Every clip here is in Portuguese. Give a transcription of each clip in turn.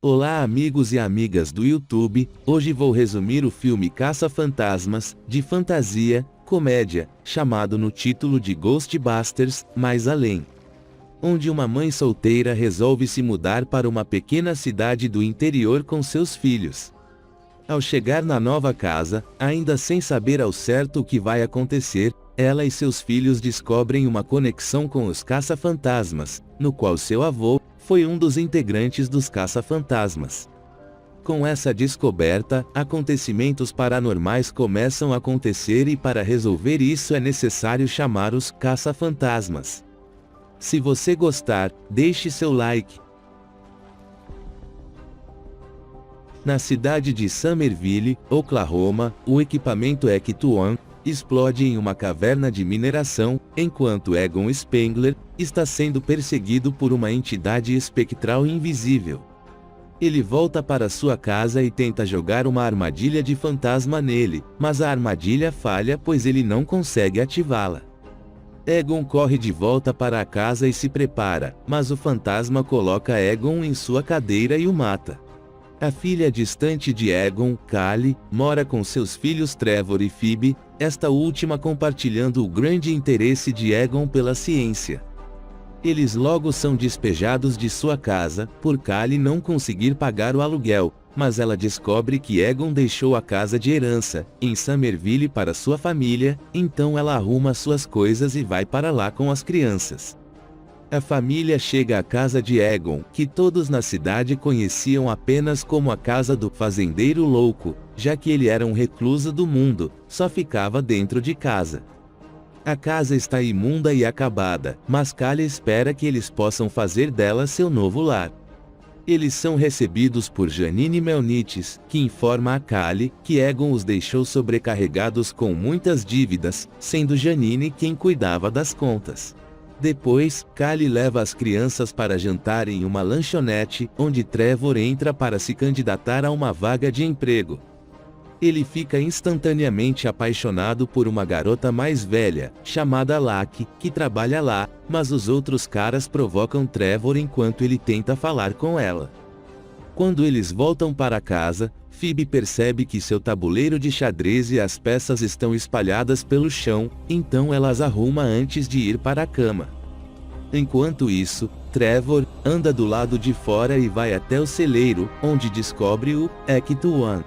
Olá amigos e amigas do YouTube, hoje vou resumir o filme Caça-Fantasmas, de fantasia, comédia, chamado no título de Ghostbusters, Mais Além. Onde uma mãe solteira resolve se mudar para uma pequena cidade do interior com seus filhos. Ao chegar na nova casa, ainda sem saber ao certo o que vai acontecer, ela e seus filhos descobrem uma conexão com os caça-fantasmas, no qual seu avô foi um dos integrantes dos caça-fantasmas. Com essa descoberta, acontecimentos paranormais começam a acontecer e para resolver isso é necessário chamar os caça-fantasmas. Se você gostar, deixe seu like. Na cidade de Summerville, Oklahoma, o equipamento Ecto-1 explode em uma caverna de mineração, enquanto Egon Spengler está sendo perseguido por uma entidade espectral invisível. Ele volta para sua casa e tenta jogar uma armadilha de fantasma nele, mas a armadilha falha pois ele não consegue ativá-la. Egon corre de volta para a casa e se prepara, mas o fantasma coloca Egon em sua cadeira e o mata. A filha distante de Egon, Callie, mora com seus filhos Trevor e Phoebe, esta última compartilhando o grande interesse de Egon pela ciência. Eles logo são despejados de sua casa, por Callie não conseguir pagar o aluguel, mas ela descobre que Egon deixou a casa de herança, em Summerville para sua família, então ela arruma suas coisas e vai para lá com as crianças. A família chega à casa de Egon, que todos na cidade conheciam apenas como a casa do fazendeiro louco, já que ele era um recluso do mundo, só ficava dentro de casa. A casa está imunda e acabada, mas Callie espera que eles possam fazer dela seu novo lar. Eles são recebidos por Janine Melnites, que informa a Callie que Egon os deixou sobrecarregados com muitas dívidas, sendo Janine quem cuidava das contas. Depois, Callie leva as crianças para jantar em uma lanchonete, onde Trevor entra para se candidatar a uma vaga de emprego. Ele fica instantaneamente apaixonado por uma garota mais velha, chamada Lacey, que trabalha lá, mas os outros caras provocam Trevor enquanto ele tenta falar com ela. Quando eles voltam para casa, Phoebe percebe que seu tabuleiro de xadrez e as peças estão espalhadas pelo chão, então ela as arruma antes de ir para a cama. Enquanto isso, Trevor anda do lado de fora e vai até o celeiro, onde descobre o Ecto-1.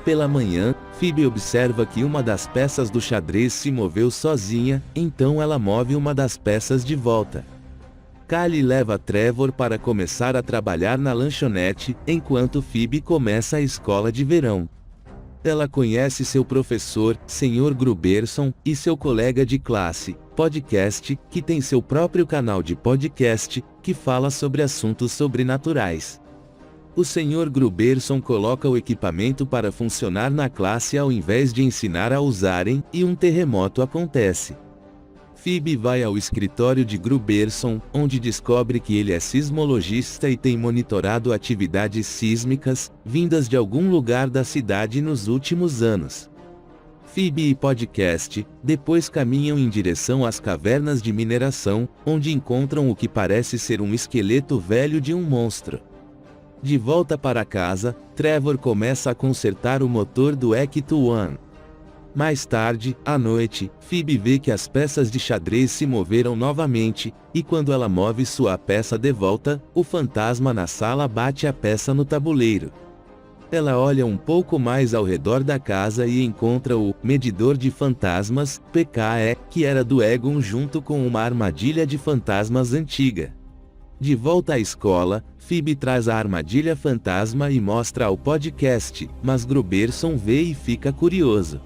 Pela manhã, Phoebe observa que uma das peças do xadrez se moveu sozinha, então ela move uma das peças de volta. Callie leva Trevor para começar a trabalhar na lanchonete, enquanto Phoebe começa a escola de verão. Ela conhece seu professor, Sr. Gruberson, e seu colega de classe, Podcast, que tem seu próprio canal de podcast, que fala sobre assuntos sobrenaturais. O Sr. Gruberson coloca o equipamento para funcionar na classe ao invés de ensinar a usarem, e um terremoto acontece. Phoebe vai ao escritório de Gruberson, onde descobre que ele é sismologista e tem monitorado atividades sísmicas, vindas de algum lugar da cidade nos últimos anos. Phoebe e Podcast, depois caminham em direção às cavernas de mineração, onde encontram o que parece ser um esqueleto velho de um monstro. De volta para casa, Trevor começa a consertar o motor do Ecto-1. Mais tarde, à noite, Phoebe vê que as peças de xadrez se moveram novamente, e quando ela move sua peça de volta, o fantasma na sala bate a peça no tabuleiro. Ela olha um pouco mais ao redor da casa e encontra o medidor de fantasmas, PKE, que era do Egon junto com uma armadilha de fantasmas antiga. De volta à escola, Phoebe traz a armadilha fantasma e mostra ao Podcast, mas Gruberson vê e fica curioso.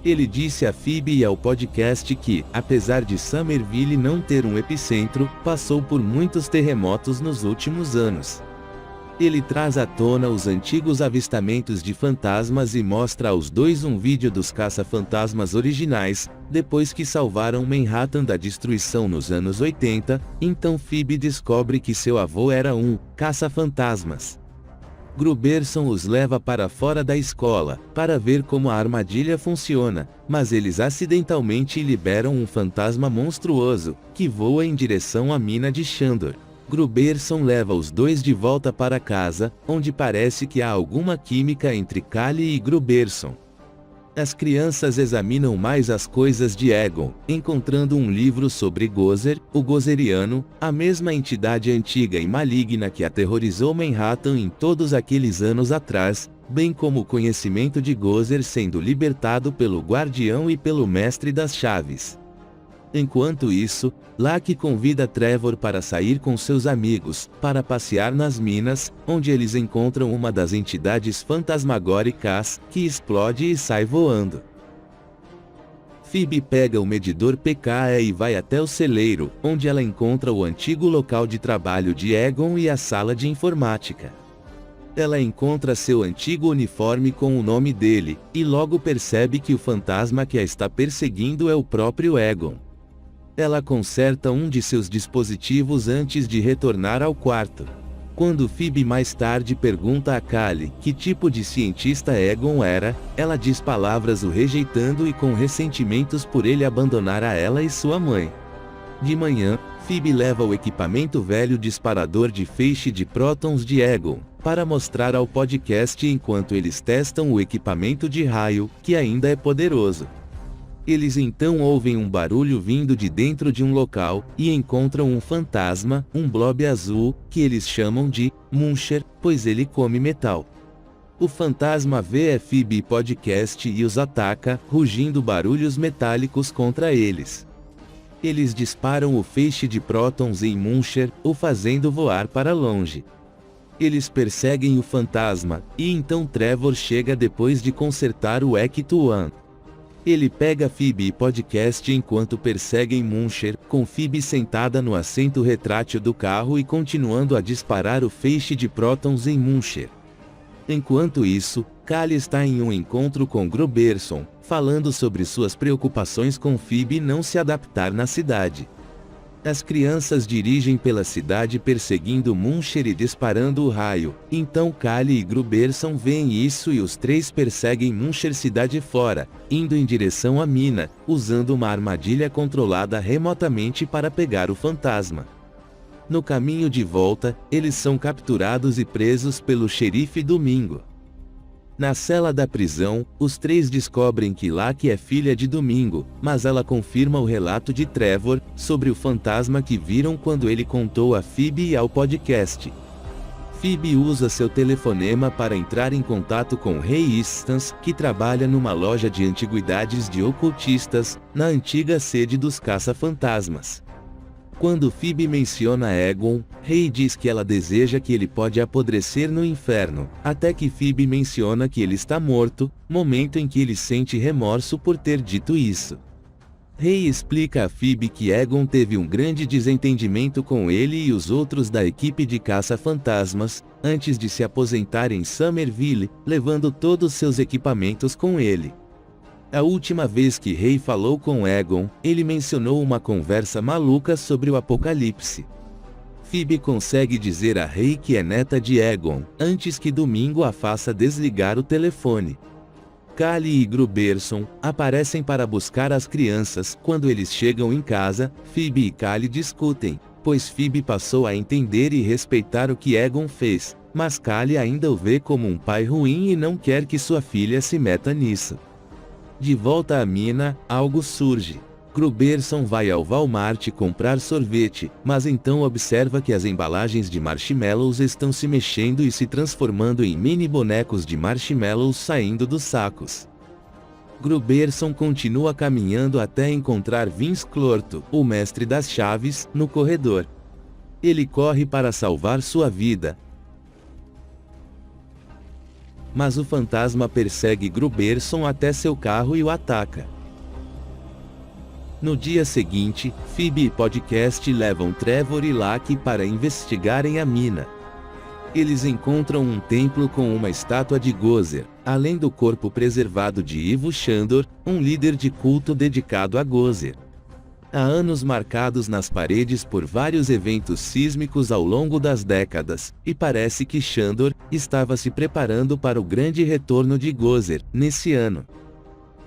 Ele disse a Phoebe e ao Podcast que, apesar de Summerville não ter um epicentro, passou por muitos terremotos nos últimos anos. Ele traz à tona os antigos avistamentos de fantasmas e mostra aos dois um vídeo dos caça-fantasmas originais, depois que salvaram Manhattan da destruição nos anos 80, então Phoebe descobre que seu avô era um caça-fantasmas. Gruberson os leva para fora da escola, para ver como a armadilha funciona, mas eles acidentalmente liberam um fantasma monstruoso, que voa em direção à mina de Shandor. Gruberson leva os dois de volta para casa, onde parece que há alguma química entre Callie e Gruberson. As crianças examinam mais as coisas de Egon, encontrando um livro sobre Gozer, o Gozeriano, a mesma entidade antiga e maligna que aterrorizou Manhattan em todos aqueles anos atrás, bem como o conhecimento de Gozer sendo libertado pelo Guardião e pelo Mestre das Chaves. Enquanto isso, Locke convida Trevor para sair com seus amigos, para passear nas minas, onde eles encontram uma das entidades fantasmagóricas, que explode e sai voando. Phoebe pega o medidor PKE e vai até o celeiro, onde ela encontra o antigo local de trabalho de Egon e a sala de informática. Ela encontra seu antigo uniforme com o nome dele, e logo percebe que o fantasma que a está perseguindo é o próprio Egon. Ela conserta um de seus dispositivos antes de retornar ao quarto. Quando Phoebe mais tarde pergunta a Callie que tipo de cientista Egon era, ela diz palavras o rejeitando e com ressentimentos por ele abandonar a ela e sua mãe. De manhã, Phoebe leva o equipamento velho disparador de feixe de prótons de Egon, para mostrar ao podcast enquanto eles testam o equipamento de raio, que ainda é poderoso. Eles então ouvem um barulho vindo de dentro de um local, e encontram um fantasma, um blob azul, que eles chamam de Muncher, pois ele come metal. O fantasma vê a Phoebe podcast e os ataca, rugindo barulhos metálicos contra eles. Eles disparam o feixe de prótons em Muncher, o fazendo voar para longe. Eles perseguem o fantasma, e então Trevor chega depois de consertar o Ecto-1. Ele pega Phoebe podcast enquanto perseguem Muncher, com Phoebe sentada no assento retrátil do carro e continuando a disparar o feixe de prótons em Muncher. Enquanto isso, Callie está em um encontro com Gruberson, falando sobre suas preocupações com Phoebe não se adaptar na cidade. As crianças dirigem pela cidade perseguindo Muncher e disparando o raio, então Callie e Gruberson veem isso e os três perseguem Muncher cidade fora, indo em direção à mina, usando uma armadilha controlada remotamente para pegar o fantasma. No caminho de volta, eles são capturados e presos pelo xerife Domingo. Na cela da prisão, os três descobrem que Locke é filha de Domingo, mas ela confirma o relato de Trevor, sobre o fantasma que viram quando ele contou a Phoebe e ao podcast. Phoebe usa seu telefonema para entrar em contato com Ray Stans, que trabalha numa loja de antiguidades de ocultistas, na antiga sede dos caça-fantasmas. Quando Phoebe menciona Egon, Ray diz que ela deseja que ele pode apodrecer no inferno, até que Phoebe menciona que ele está morto, momento em que ele sente remorso por ter dito isso. Ray explica a Phoebe que Egon teve um grande desentendimento com ele e os outros da equipe de caça-fantasmas, antes de se aposentar em Somerville, levando todos seus equipamentos com ele. A última vez que Ray falou com Egon, ele mencionou uma conversa maluca sobre o apocalipse. Phoebe consegue dizer a Ray que é neta de Egon, antes que Domingo a faça desligar o telefone. Callie e Gruberson aparecem para buscar as crianças. Quando eles chegam em casa, Phoebe e Callie discutem, pois Phoebe passou a entender e respeitar o que Egon fez, mas Callie ainda o vê como um pai ruim e não quer que sua filha se meta nisso. De volta à mina, algo surge. Gruberson vai ao Walmart comprar sorvete, mas então observa que as embalagens de marshmallows estão se mexendo e se transformando em mini bonecos de marshmallows saindo dos sacos. Gruberson continua caminhando até encontrar Vince Clorto, o mestre das chaves, no corredor. Ele corre para salvar sua vida, mas o fantasma persegue Gruberson até seu carro e o ataca. No dia seguinte, Phoebe e podcast levam Trevor e Locke para investigarem a mina. Eles encontram um templo com uma estátua de Gozer, além do corpo preservado de Ivo Shandor, um líder de culto dedicado a Gozer. Há anos marcados nas paredes por vários eventos sísmicos ao longo das décadas, e parece que Shandor estava se preparando para o grande retorno de Gozer, nesse ano.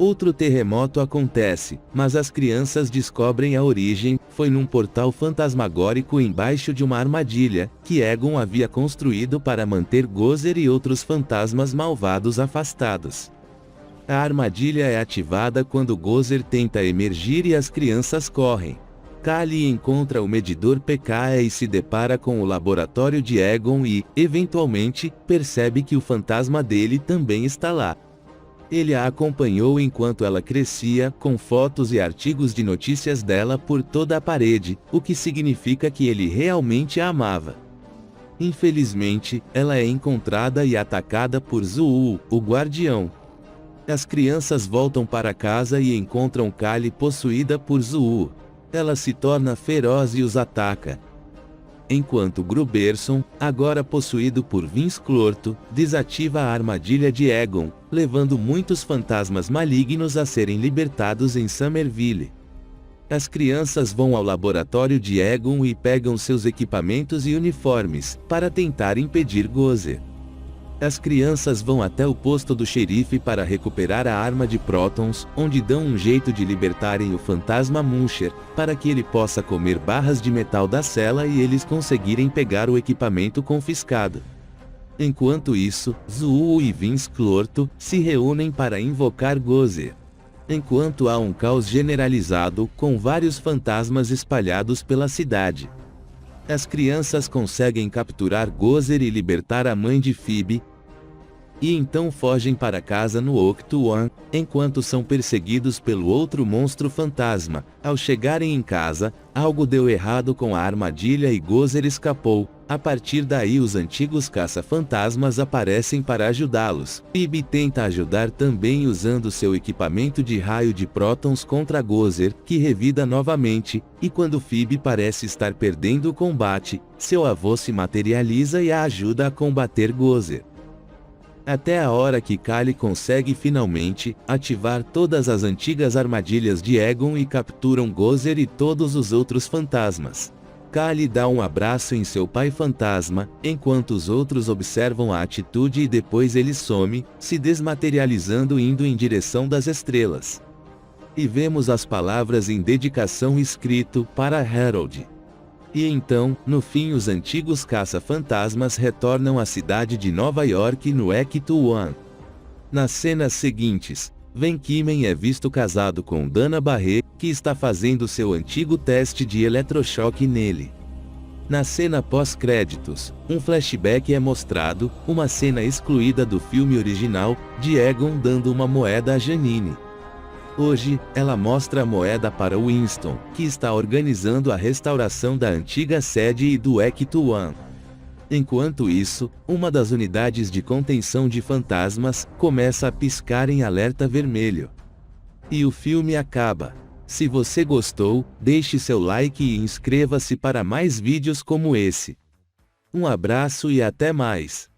Outro terremoto acontece, mas as crianças descobrem a origem, foi num portal fantasmagórico embaixo de uma armadilha, que Egon havia construído para manter Gozer e outros fantasmas malvados afastados. A armadilha é ativada quando Gozer tenta emergir e as crianças correm. Kali encontra o medidor PKE e se depara com o laboratório de Egon e, eventualmente, percebe que o fantasma dele também está lá. Ele a acompanhou enquanto ela crescia, com fotos e artigos de notícias dela por toda a parede, o que significa que ele realmente a amava. Infelizmente, ela é encontrada e atacada por Zuu, o guardião. As crianças voltam para casa e encontram Kali possuída por Zuu. Ela se torna feroz e os ataca. Enquanto Gruberson, agora possuído por Vince Clorto, desativa a armadilha de Egon, levando muitos fantasmas malignos a serem libertados em Summerville. As crianças vão ao laboratório de Egon e pegam seus equipamentos e uniformes, para tentar impedir Gozer. As crianças vão até o posto do xerife para recuperar a arma de prótons, onde dão um jeito de libertarem o fantasma Muncher, para que ele possa comer barras de metal da cela e eles conseguirem pegar o equipamento confiscado. Enquanto isso, Zuu e Vince Clorto se reúnem para invocar Gozer. Enquanto há um caos generalizado, com vários fantasmas espalhados pela cidade. As crianças conseguem capturar Gozer e libertar a mãe de Phoebe, e então fogem para casa no Octuan, enquanto são perseguidos pelo outro monstro fantasma. Ao chegarem em casa, algo deu errado com a armadilha e Gozer escapou. A partir daí os antigos caça-fantasmas aparecem para ajudá-los. Phoebe tenta ajudar também usando seu equipamento de raio de prótons contra Gozer, que revida novamente, e quando Phoebe parece estar perdendo o combate, seu avô se materializa e a ajuda a combater Gozer. Até a hora que Kali consegue finalmente ativar todas as antigas armadilhas de Egon e capturam Gozer e todos os outros fantasmas. Kali dá um abraço em seu pai fantasma, enquanto os outros observam a atitude e depois ele some, se desmaterializando indo em direção das estrelas. E vemos as palavras em dedicação escrito para Harold. E então, no fim os antigos caça-fantasmas retornam à cidade de Nova York no Octuan. Nas cenas seguintes, Van Kimen é visto casado com Dana Barré, que está fazendo seu antigo teste de eletrochoque nele. Na cena pós-créditos, um flashback é mostrado, uma cena excluída do filme original, de Egon dando uma moeda a Janine. Hoje, ela mostra a moeda para Winston, que está organizando a restauração da antiga sede e do Octuan. Enquanto isso, uma das unidades de contenção de fantasmas começa a piscar em alerta vermelho. E o filme acaba. Se você gostou, deixe seu like e inscreva-se para mais vídeos como esse. Um abraço e até mais!